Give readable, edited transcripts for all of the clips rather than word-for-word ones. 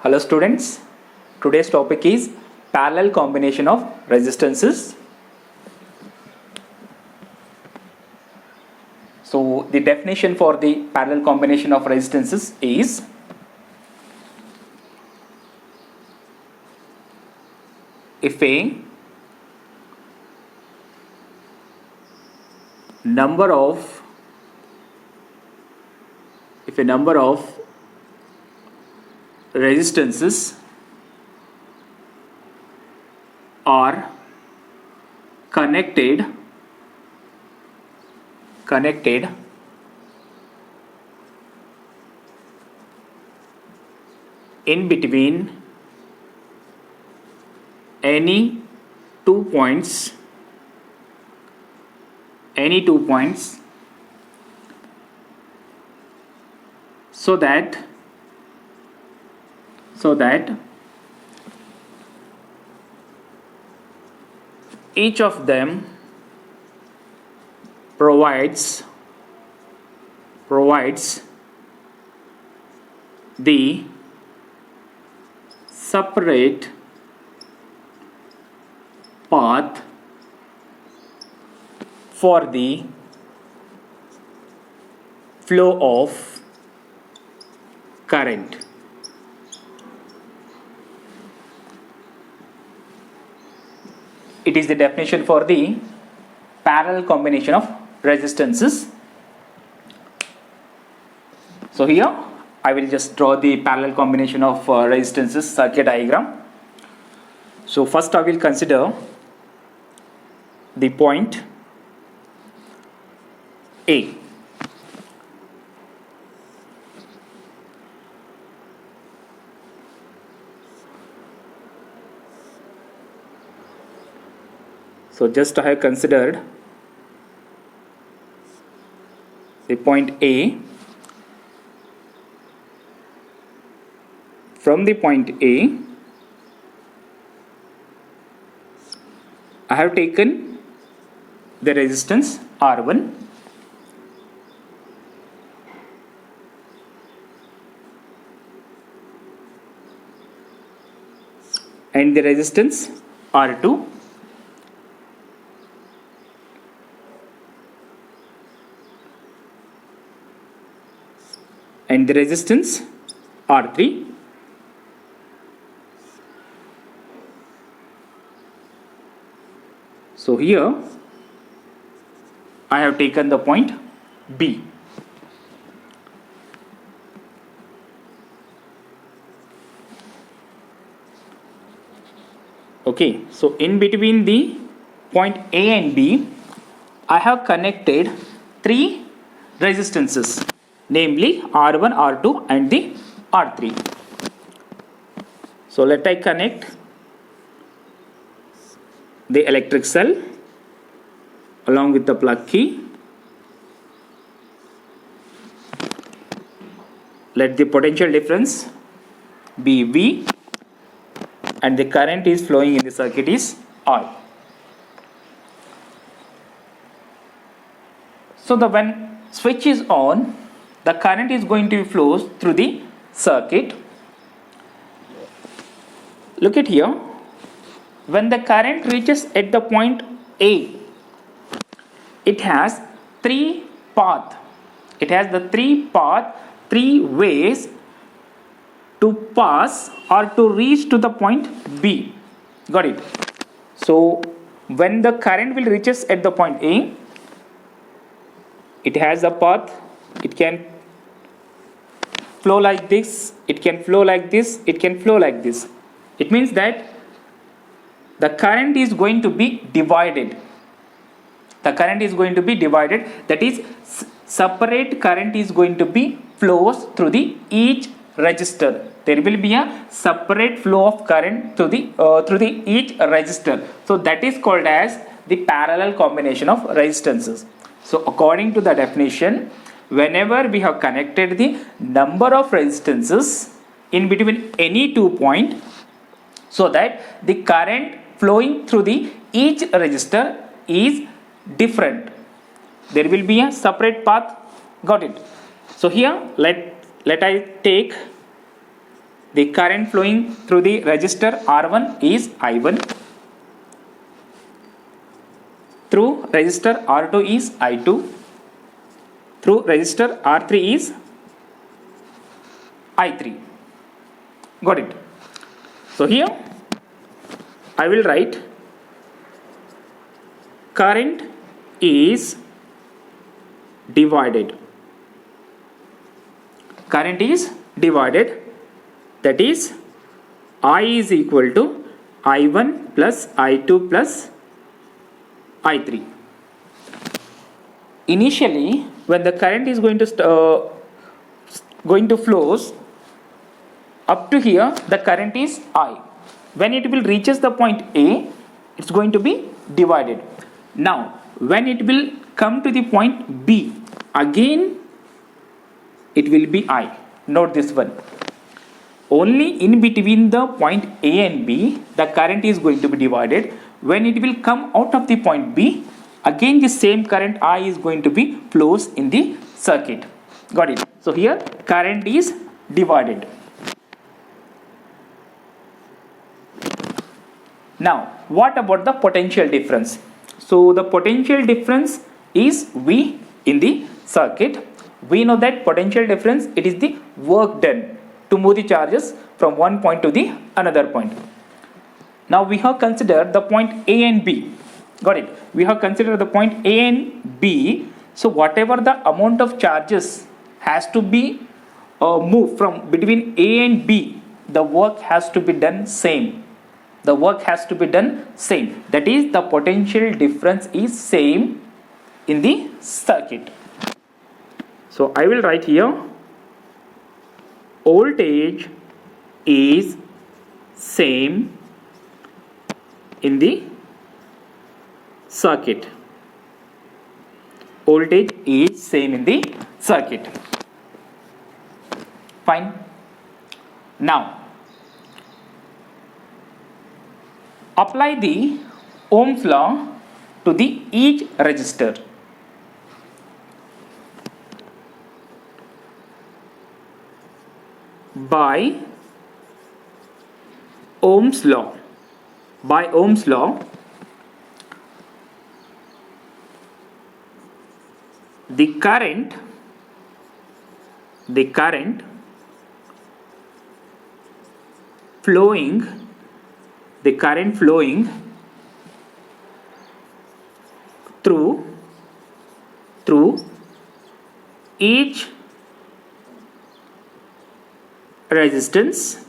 Hello students, today's topic is parallel combination of resistances. So the definition for the parallel combination of resistances is if a number of resistances are connected in between any two points so that each of them provides the separate path for the flow of current. It is the definition for the parallel combination of resistances. So here I will just draw the parallel combination of resistances circuit diagram. So first I will consider the point A. So just I have considered the point A. From the point A, I have taken the resistance R1 and the resistance R2 and the resistance R3 . So here I have taken the point B. Okay, so in between the point A and B, I have connected three resistances, namely R1, R2 and the R3. So let I connect the electric cell along with the plug key. Let the potential difference be V and the current is flowing in the circuit is I. So when switch is on, the current is going to flow through the circuit. Look at here. When the current reaches at the point A, it has three paths. It has the three ways to pass or to reach to the point B. Got it? So when the current will reaches at the point A, it has a path. It can flow like this, it can flow like this, it can flow like this. It means that the current is going to be divided. That is, separate current is going to be flows through the each resistor. There will be a separate flow of current through the each resistor. So that is called as the parallel combination of resistances. So according to the definition, whenever we have connected the number of resistances in between any 2 points, so that the current flowing through the each resistor is different, there will be a separate path. Got it? So here let I take The current flowing through the resistor R1 is I1. Through resistor R2 is I2. Through resistor R3 is I3. Got it? So here I will write current is divided. Current is divided, that is I is equal to I1 plus I2 plus I3. Initially, when the current is going to flows up to here, the current is I. When it will reaches the point A, it's going to be divided. Now, when it will come to the point B, again it will be I. Note this one. Only in between the point A and B, the current is going to be divided. When it will come out of the point B, again the same current I is going to be flows in the circuit. Got it? So here current is divided. Now, what about the potential difference? So the potential difference is V in the circuit. We know that potential difference, it is the work done to move the charges from one point to the another point. Now we have considered the point A and B. Got it? We have considered the point A and B. So whatever the amount of charges has to be moved from between A and B, the work has to be done same. The work has to be done same. That is, the potential difference is same in the circuit. So I will write here voltage is same in the circuit. Voltage is same in the circuit. Fine. Now, apply the Ohm's law to the each resistor. By Ohm's law, the current flowing through each resistance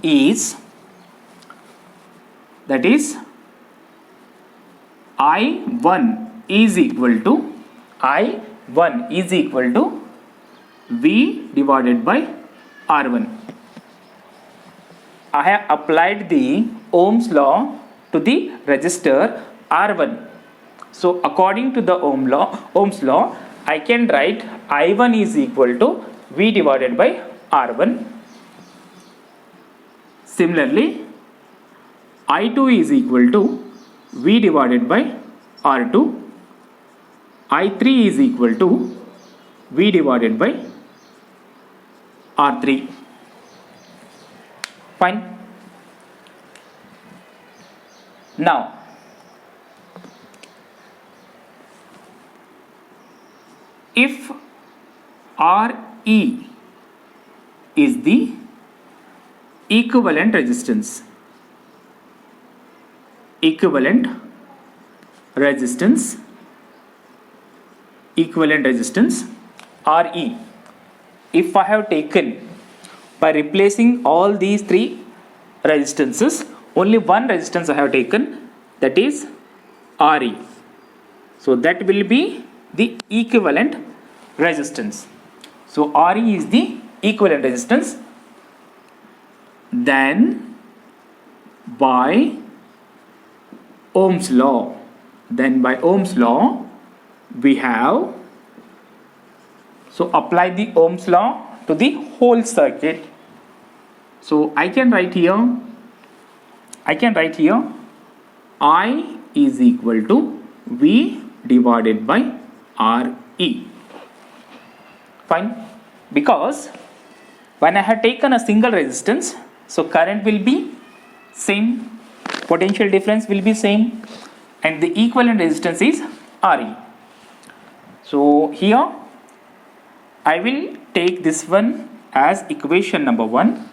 is, that is, I1 is equal to V divided by R1. I have applied the Ohm's law to the resistor R1. So according to the Ohm's law, I can write I1 is equal to V divided by R1. Similarly, I2 is equal to V divided by R2. I3 is equal to V divided by R3. Fine. Now, if RE is the equivalent resistance, RE, if I have taken, by replacing all these three resistances, only one resistance I have taken, that is RE. So that will be the equivalent resistance. So RE is the equivalent resistance. Then by Ohm's law, we have, so apply the Ohm's law to the whole circuit. So I can write here I is equal to V divided by RE. Fine. Because When I have taken a single resistance, so current will be same, potential difference will be same, and the equivalent resistance is Re. So here I will take this one as equation number 1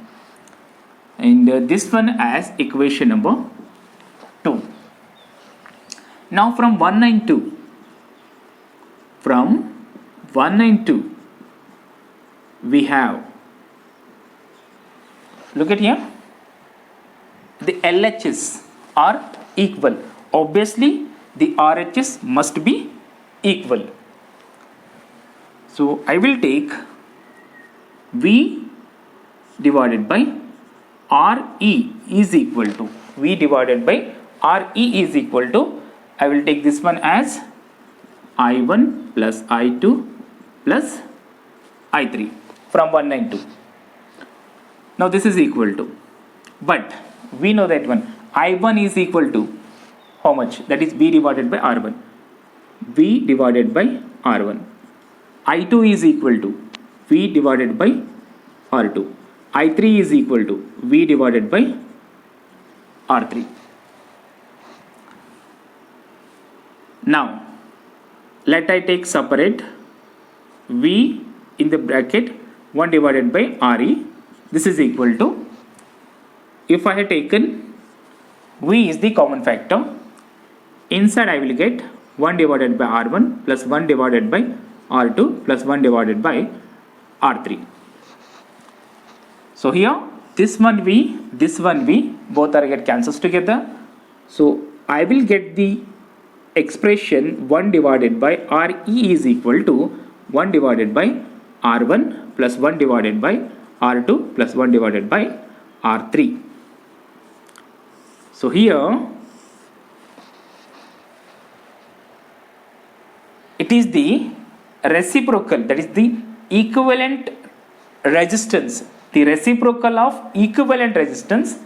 and this one as equation number 2. Now from 1 and 2, we have, look at here, the LHS are equal. Obviously the RHS must be equal. So I will take V divided by RE is equal to, V divided by RE is equal to, I will take this one as I1 plus I2 plus I3 from 1 and 2. Now this is equal to, but we know that one I1 is equal to how much? That is V divided by R1. V divided by R1. I2 is equal to V divided by R2. I3 is equal to V divided by R3. Now let I take separate V in the bracket 1 divided by Re. This is equal to, if I have taken V is the common factor, inside I will get 1 divided by R1 plus 1 divided by R2 plus 1 divided by R3. So here this one V, both are get cancels together. So I will get the expression 1 divided by Re is equal to 1 divided by R1 plus 1 divided by R2 plus 1 divided by R3. So here it is the reciprocal, that is the equivalent resistance. The reciprocal of equivalent resistance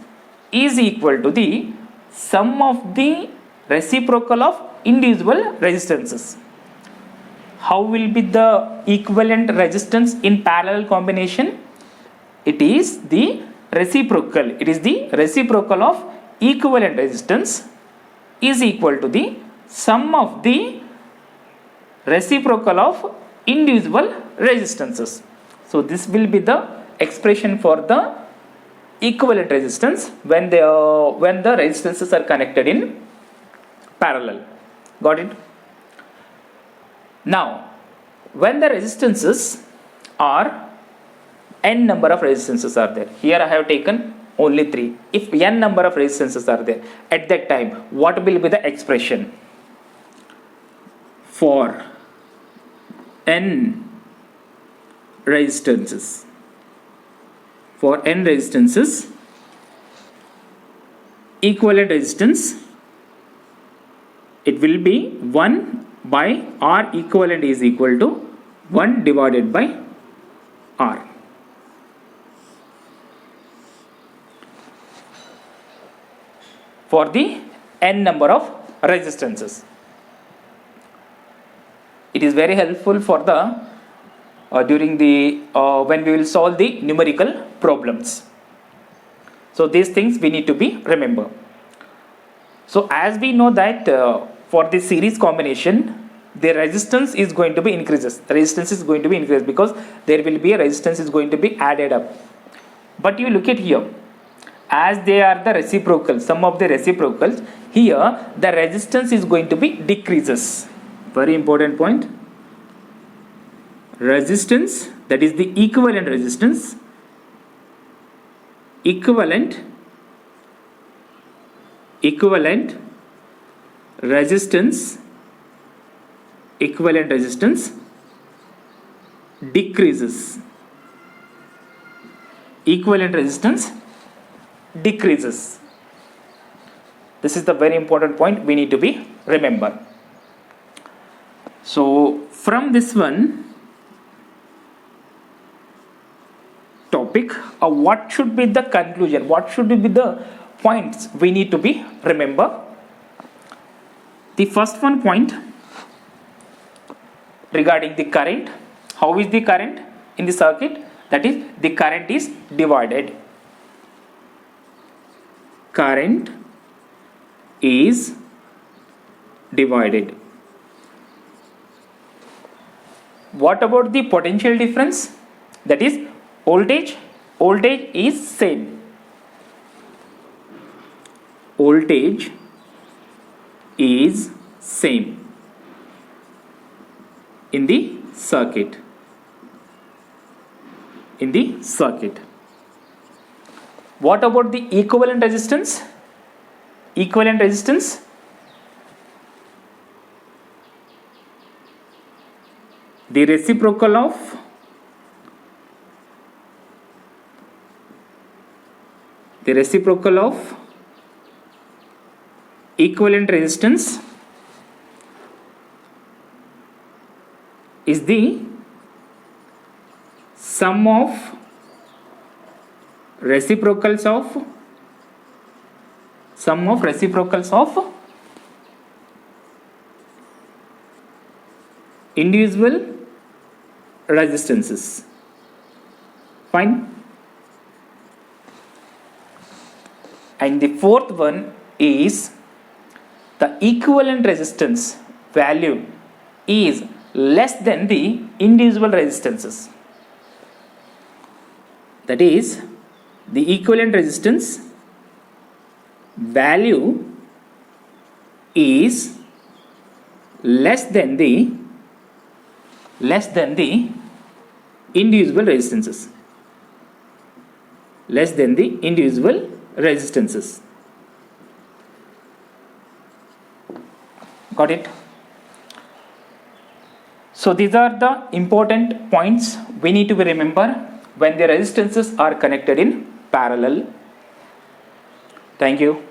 is equal to the sum of the reciprocal of individual resistances. How will be the equivalent resistance in parallel combination? It is the reciprocal. It is the reciprocal of equivalent resistance is equal to the sum of the reciprocal of individual resistances. So this will be the expression for the equivalent resistance when the resistances are connected in parallel. Got it? Now when the resistances are n number of resistances are there, here I have taken only 3. If n number of resistances are there, at that time what will be the expression for n resistances? For n resistances, equivalent resistance, it will be 1 by R equivalent is equal to 1 divided by R. For the n number of resistances. It is very helpful for the during the when we will solve the numerical problems. So these things we need to be remember. So as we know that for the series combination, the resistance is going to be increases. The resistance is going to be increased because there will be a resistance is going to be added up. But you look at here, as they are the reciprocal, some of the reciprocals, here the resistance is going to be decreases. Very important point. Resistance, that is the equivalent resistance, equivalent resistance decreases. Equivalent resistance decreases. This is the very important point we need to be remember. So from this one topic, what should be the conclusion? What should be the points we need to be remember? The first one point regarding the current. How is the current in the circuit? that is the current is divided. Current is divided. What about the potential difference? That is voltage. Voltage is same. Voltage is same in the circuit. What about the equivalent resistance? Equivalent resistance, the reciprocal of equivalent resistance is the sum of reciprocals of individual resistances. Fine. And the fourth one is the equivalent resistance value is less than the individual resistances. That is, the equivalent resistance value is less than the individual resistances. Got it? So these are the important points we need to remember when the resistances are connected in parallel. Thank you.